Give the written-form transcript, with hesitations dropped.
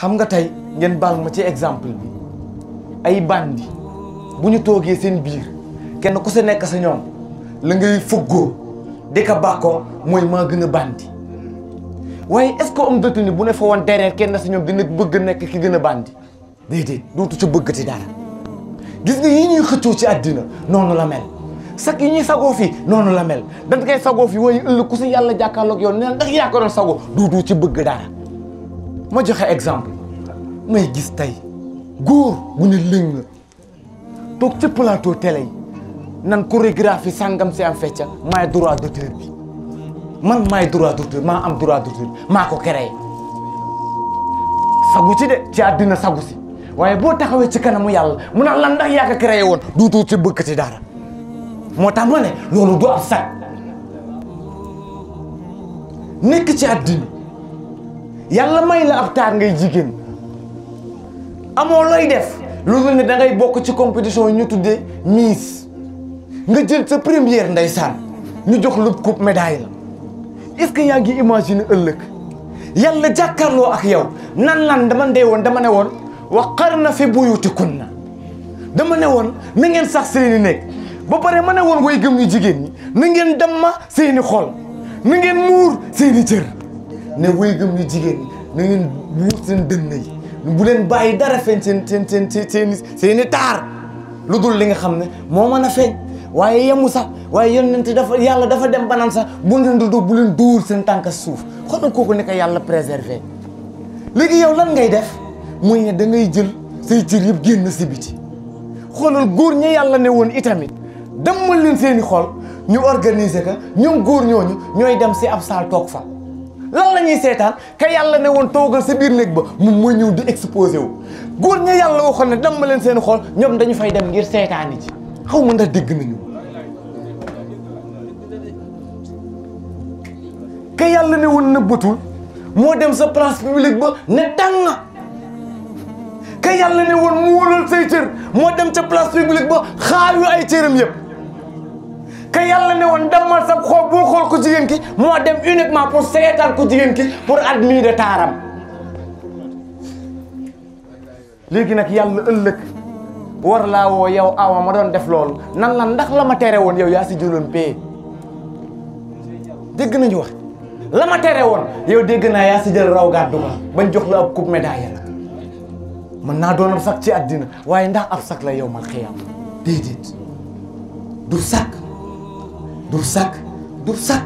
xam nga tey ngeen baal ma ci exemple bi ay bandi bu ñu toogee seen biir kenn ku sa nekk sa ñoom la ngay fëggoo di ka bàkkoo mooy maa gën a bandi waaye est-ce que homme de tenue bu ne fa woon derrière kenn sa ñoom dina bëgg nekk ki gën a bandi déedéet dootu ci bëggati dara gis nga yi ñuy xëccoo ci àddina noonu la mel sax yi ñuy sagoo fii noonu la mel dañ koy sagoo fii waaye ëllëg ku si yàlla jàkkaarloog yow nee ndax yaa ko doon sagoo dootu ci bëgg dara ma joxe exemple may gis tey góor bu ne lëng toog ci plateau télé yi nan chorégraphie sàngam si am fecca maay droit d'auteur bi man maay droit d'auteur maa am droit d'auteur maa ko créé sagu ci de ci àddina sagu si waaye boo taxawee ci kanamu yàlla mu naan lan ndax yaa ko créé woon duutu ci bëgg ci dara moo tax ma ne loolu du ab sag nekk ci àddina yàlla may la ab taar ngay jigéen amoo looy def loolu ne da ngay bokk ci compétition yi ñu tuddee Miss nga jël sa première ndeysaan ñu jox la coupe médaille la est-ce que yaa ngi imaginer ëllëg yàlla jàkkaarloo ak yow nan dama ne woon waqarna fi buyutikunna dama ne woon na ngeen sax seeni nekk ba pare ma ne woon way gëm ñu jigéen ñi na ngeen damma seeni xol na ngeen muur seeni cër ne way gëm ñu jigéen ñi na ngeen muur seen dënn yi bu leen bàyyi dara feeñ seeni taar lu dul li nga xam ne moo mën a feeñ waaye yemu sax waaye yonent yàlla dafa dem banaan sax bu leen dóor seen tànk suuf xoolal kooku ne ko yàlla préserver léegi yow lan ngay def muy ne da ngay jël say cër yëpp génn si biti xoolal góor ñi yàlla ne woon itamit demal leen seeni xol ñu organiser ka ñoom góor ñooñu ñooy dem si ab saal toog fa lan la ñuy seetaan ka yàlla ne woon toogal sa biir néeg ba moom mooy ñëw di exposé wu góor ñi yàlla waxoon ne demal leen seeni xol ñoom dañu fay dem ngir seetaani ci xaw ma ndax dégg nañu ka yàlla ne woon nëbbatul moo dem sa place publique ba ne tàng ka yàlla ne woon muural say cër moo dem ca place publique ba xaayu ay cëram yëpp ka yàlla ne woon demal sa xool bul xool ko jigéen ki moo dem uniquement pour seetaan ko jigéen ki pour admirer taaram léegi nag yàlla ëllëg war laa woo yow awa ma doon def loolu nan la ndax la ma tere woon yow yaa si jëloon pay dégg nañu wax la ma tere woon yow dégg naa yaa si jël raw gàddu ma bañ jox la ab coupe médaille la mën naa doon ab sac ci àddina waaye ndax ab sac la yow mal xiyaam déedéet du sac du sac du sac